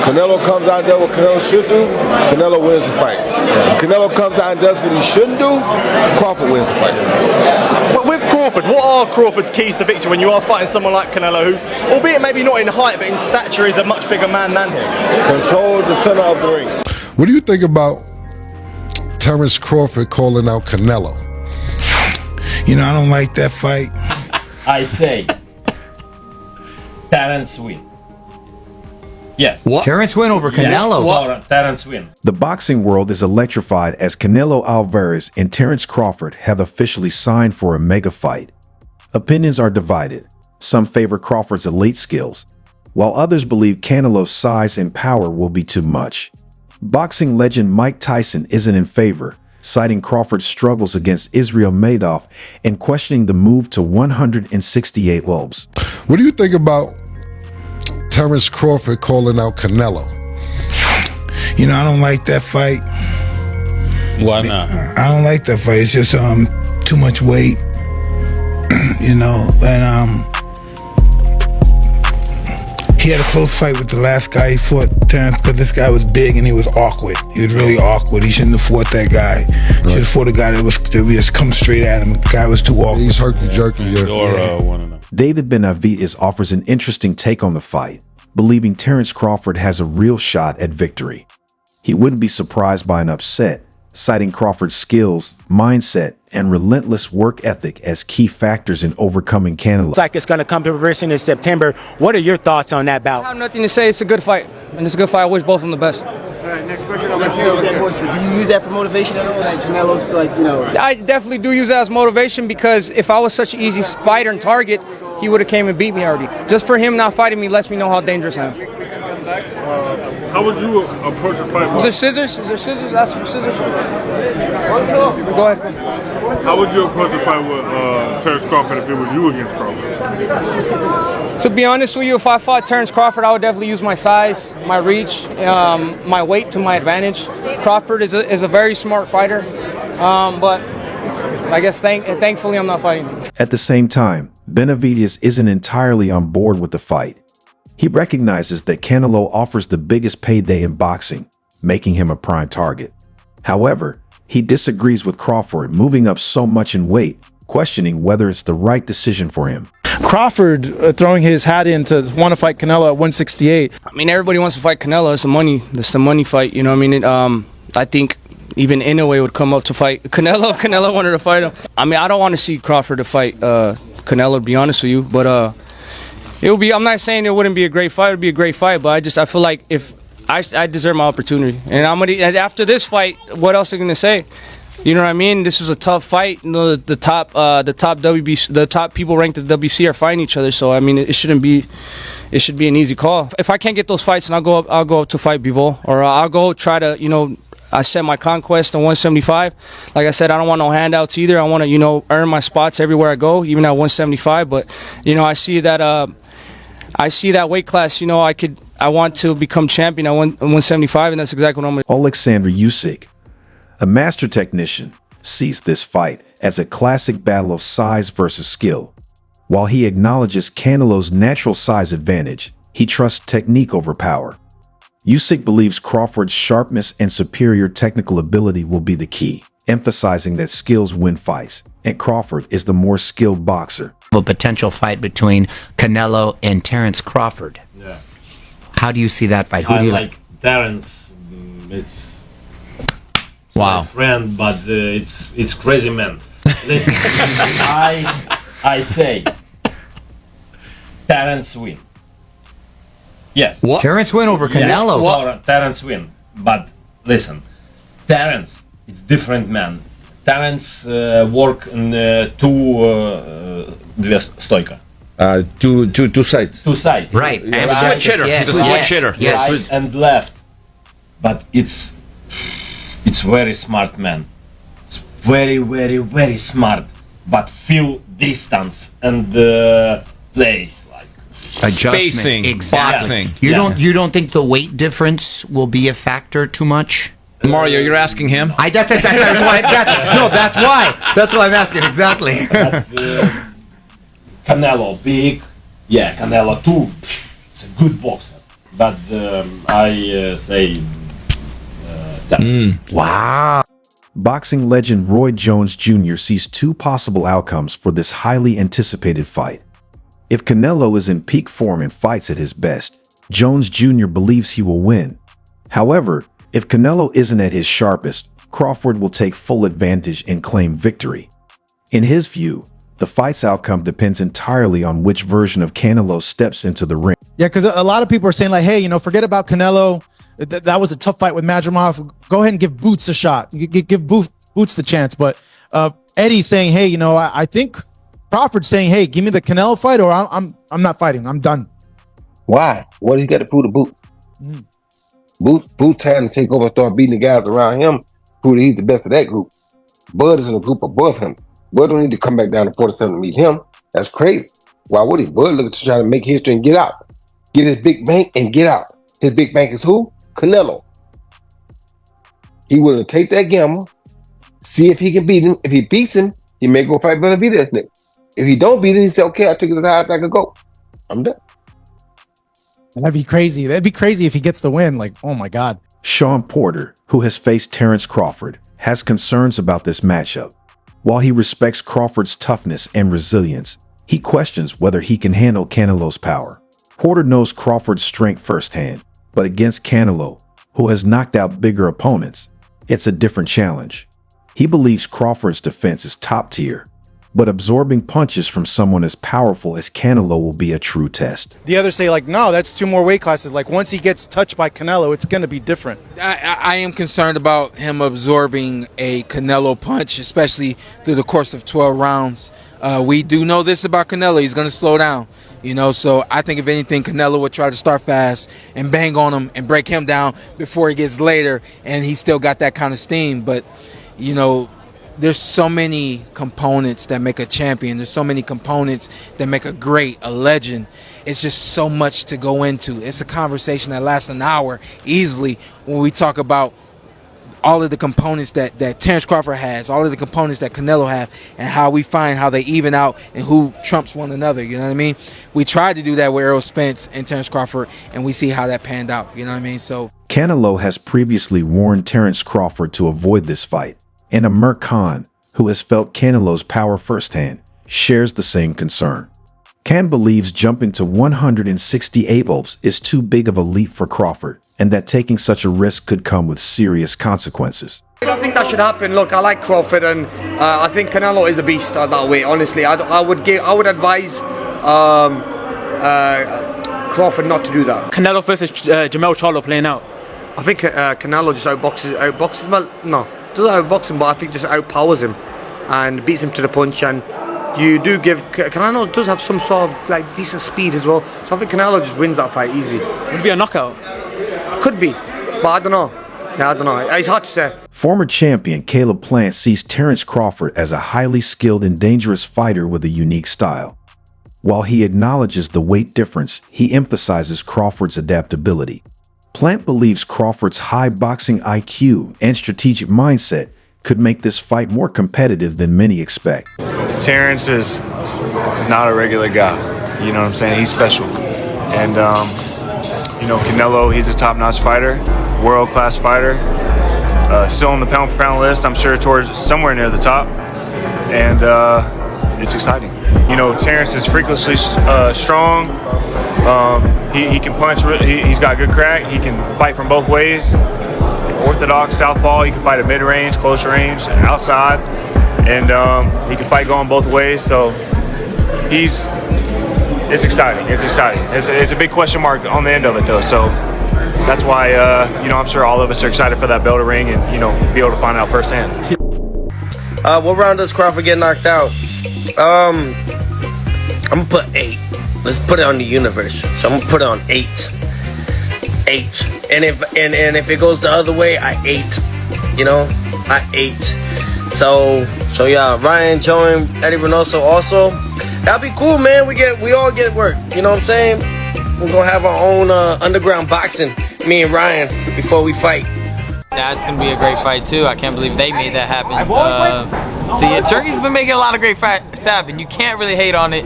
Canelo comes out and does what Canelo should do, Canelo wins the fight. If Canelo comes out and does what he shouldn't do, Crawford wins the fight. With Crawford, what are Crawford's keys to victory when you are fighting someone like Canelo, who, albeit maybe not in height, but in stature, is a much bigger man than him? Control the center of the ring. What do you think about Terence Crawford calling out Canelo? You know, I don't like that fight. I say Terence win. Yes. What? Terence win over Canelo. Yes, Terence win. The boxing world is electrified as Canelo Alvarez and Terence Crawford have officially signed for a mega fight. Opinions are divided. Some favor Crawford's elite skills, while others believe Canelo's size and power will be too much. Boxing legend Mike Tyson isn't in favor, citing Crawford's struggles against Israel Madoff and questioning the move to 168 lobes. What do you think about Terence Crawford calling out Canelo? You know, I don't like that fight. Why not? I don't like that fight. It's just too much weight. You know, and he had a close fight with the last guy he fought, Terence, because this guy was big and he was awkward. He was really awkward. He shouldn't have fought that guy. He should have fought a guy that was just come straight at him. The guy was too awkward. He's herky-jerky. David Benavidez offers an interesting take on the fight, believing Terence Crawford has a real shot at victory. He wouldn't be surprised by an upset, citing Crawford's skills, mindset, and relentless work ethic as key factors in overcoming Canelo. It's like it's going to come to fruition in September. What are your thoughts on that bout? I have nothing to say. It's a good fight, and it's a good fight. I wish both of them the best. All right, next question. Do you use that for motivation at all? Like Canelo's, like, you know. I definitely do use that as motivation, because if I was such an easy fighter and target, he would have came and beat me already. Just for him not fighting me lets me know how dangerous I am. How would you approach a fight? Is there scissors? Is there scissors? Ask for scissors. Go ahead. How would you approach a fight with Terence Crawford if it was you against Crawford? To be honest with you, if I fought Terence Crawford, I would definitely use my size, my reach, my weight to my advantage. Crawford is a very smart fighter, but I guess thankfully I'm not fighting him. At the same time, Benavidez isn't entirely on board with the fight. He recognizes that Canelo offers the biggest payday in boxing, making him a prime target. However, he disagrees with Crawford moving up so much in weight, questioning whether it's the right decision for him. Crawford throwing his hat in to want to fight Canelo at 168. I mean, everybody wants to fight Canelo. It's a money fight. You know what I mean? I think even Inoue would come up to fight Canelo. Canelo wanted to fight him. I mean, I don't want to see Crawford to fight Canelo, to be honest with you, but it would be. I'm not saying it wouldn't be a great fight. It would be a great fight, but I feel like if I deserve my opportunity, and and after this fight, what else are they gonna say? You know what I mean? This is a tough fight. You know, the top WBC, the top people ranked at the WBC are fighting each other. So I mean, it should be an easy call. If I can't get those fights, then I'll go up to fight Bivol, or I'll go try to I set my conquest on 175. Like I said, I don't want no handouts either. I want to earn my spots everywhere I go, even at 175. But I see that weight class. I want to become champion at 175, and that's exactly what I'm going to do. Alexander Usyk, a master technician, sees this fight as a classic battle of size versus skill. While he acknowledges Canelo's natural size advantage, he trusts technique over power. Usyk believes Crawford's sharpness and superior technical ability will be the key, emphasizing that skills win fights, and Crawford is the more skilled boxer. A potential fight between Canelo and Terence Crawford. Yeah. How do you see that fight? Who I do you like Terence. It's wow, my friend, but it's crazy man. Listen, I say Terence win. Yes. What? Terence win over Canelo. Yes, Terence win. But listen, Terence, it's different man. Terence work in две стойка. Two sides. Two sides. Right. And switch hitter. Yes. He's a switch hitter. Yes. Right and left. But it's very smart man. It's very, very, very smart. But feel distance and place. Adjustment. Spacing, Exactly. boxing. You don't think the weight difference will be a factor too much? Mario, you're asking him? That's why. That's why I'm asking, exactly. But, Canelo big. Yeah, Canelo too. It's a good boxer. but I say 10. Wow. Boxing legend Roy Jones Jr. sees two possible outcomes for this highly anticipated fight. If Canelo is in peak form and fights at his best, Jones Jr. believes he will win. However, if Canelo isn't at his sharpest, Crawford will take full advantage and claim victory. In his view, the fight's outcome depends entirely on which version of Canelo steps into the ring. Yeah, because a lot of people are saying like, hey, you know, forget about Canelo. That was a tough fight with Madrimov. Go ahead and give Boots a shot. Give Boots the chance. But Eddie's saying, hey, you know, I think Crawford's saying, hey, give me the Canelo fight, or I'm not fighting. I'm done. Why? What does he got to prove to Boots? Boots trying to take over, start beating the guys around him, prove that he's the best of that group. Bud is in a group above him. Bud don't need to come back down to 47 to meet him. That's crazy. Why would he? Bud looking to try to make history and get out. Get his big bank and get out. His big bank is who? Canelo. He willing to take that gamble, see if he can beat him. If he beats him, he may go fight Benavidez next. If he don't beat him, he say, okay, I took it as high as I could go. I'm done. That'd be crazy. That'd be crazy if he gets the win. Like, oh my God. Sean Porter, who has faced Terence Crawford, has concerns about this matchup. While he respects Crawford's toughness and resilience, he questions whether he can handle Canelo's power. Porter knows Crawford's strength firsthand, but against Canelo, who has knocked out bigger opponents, it's a different challenge. He believes Crawford's defense is top tier, but absorbing punches from someone as powerful as Canelo will be a true test. The others say like, no, that's 2 more weight classes. Like once he gets touched by Canelo, it's going to be different. I am concerned about him absorbing a Canelo punch, especially through the course of 12 rounds. We do know this about Canelo. He's going to slow down. You know, so I think if anything, Canelo would try to start fast and bang on him and break him down before he gets later, and he still got that kind of steam. But, you know, there's so many components that make a champion. There's so many components that make a great, a legend. It's just so much to go into. It's a conversation that lasts an hour easily when we talk about all of the components that Terence Crawford has, all of the components that Canelo have, and how we find how they even out and who trumps one another, you know what I mean? We tried to do that with Errol Spence and Terence Crawford, and we see how that panned out, you know what I mean? So Canelo has previously warned Terence Crawford to avoid this fight, and Amir Khan, who has felt Canelo's power firsthand, shares the same concern. Khan believes jumping to 168 bulbs is too big of a leap for Crawford, and that taking such a risk could come with serious consequences. I don't think that should happen. Look, I like Crawford, and I think Canelo is a beast that way. Honestly, I would advise Crawford not to do that. Canelo versus Jamel Charlo playing out. I think Canelo just outboxes him. Well, no, doesn't outbox him, but I think just outpowers him and beats him to the punch. And you do give Canelo does have some sort of like decent speed as well. So I think Canelo just wins that fight easy. Would it be a knockout? Could be, but I don't know. Yeah, I don't know. It's hard to say. Former champion Caleb Plant sees Terence Crawford as a highly skilled and dangerous fighter with a unique style. While he acknowledges the weight difference, he emphasizes Crawford's adaptability. Plant believes Crawford's high boxing IQ and strategic mindset could make this fight more competitive than many expect. Terence is not a regular guy. You know what I'm saying? He's special. And, you know, Canelo, he's a top-notch fighter, world-class fighter. Still on the pound-for-pound list, I'm sure towards somewhere near the top. And it's exciting. You know, Terence is freakishly strong. He can punch. He's got good crack. He can fight from both ways. Orthodox, southpaw. He can fight at mid-range, close range, outside. And he can fight going both ways. So it's exciting. It's exciting. It's a big question mark on the end of it, though. So that's why, you know, I'm sure all of us are excited for that bell to ring and, you know, be able to find out firsthand. What round does Crawford get knocked out? I'm gonna put 8. Let's put it on the universe. So I'm gonna put it on 8. 8. And if it goes the other way, I 8. You know, I 8. So yeah, Ryan, Joe, and Eddie Reynoso also. That'd be cool, man. We all get work. You know what I'm saying? We're gonna have our own underground boxing, me and Ryan, before we fight. That's gonna be a great fight too. I can't believe they made that happen. So yeah, Turkey's been making a lot of great fights happen. You can't really hate on it.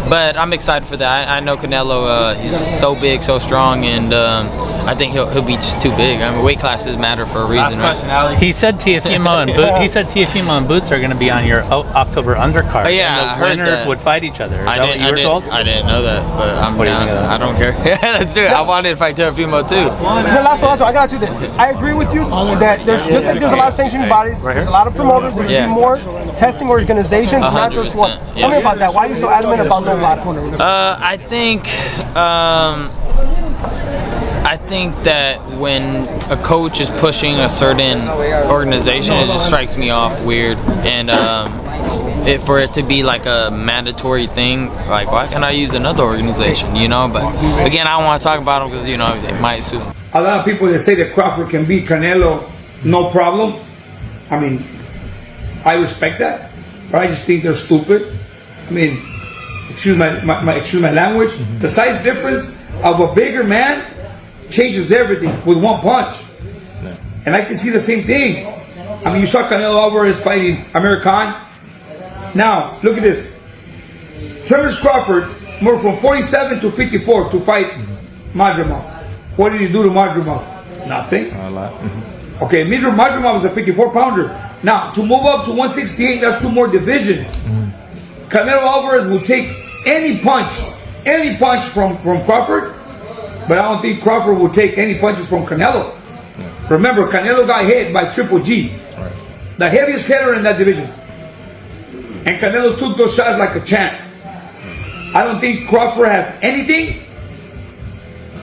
But I'm excited for that. I know Canelo, he's so big, so strong, and I think he'll be just too big. I mean, weight classes matter for a reason, right? He said Teofimo and Boots are going to be on your October undercard. Oh, yeah, and I the heard winners that. would fight each other. Is that what you were told? I didn't know that, but I'm What do you down. think of that? I don't care. Let's do it. I wanted to fight Teofimo too. The last one, I gotta do this. I agree with you that there's just like there's a lot of sanctioning bodies, there's a lot of promoters, there's Yeah. more testing organizations, not just one. 100%. Tell me about that. Why are you so adamant about no ladder? I think that when a coach is pushing a certain organization, it just strikes me off weird. And for it to be like a mandatory thing, like why can't I use another organization, you know? But again, I don't want to talk about them because, you know, they might sue. A lot of people that say that Crawford can beat Canelo, no problem. I mean, I respect that, but I just think they're stupid. I mean, excuse my language. The size difference of a bigger man changes everything with one punch. And I can see the same thing. I mean, you saw Canelo Alvarez fighting Amir Khan. Now, look at this. Terence Crawford moved from 47 to 54 to fight Madrimov. What did he do to Madrimov? Nothing. A lot. Okay, Madrimov was a 54-pounder. Now, to move up to 168, that's 2 more divisions. Canelo Alvarez will take any punch from Crawford, but I don't think Crawford will take any punches from Canelo. Remember, Canelo got hit by Triple G, the heaviest hitter in that division. And Canelo took those shots like a champ. I don't think Crawford has anything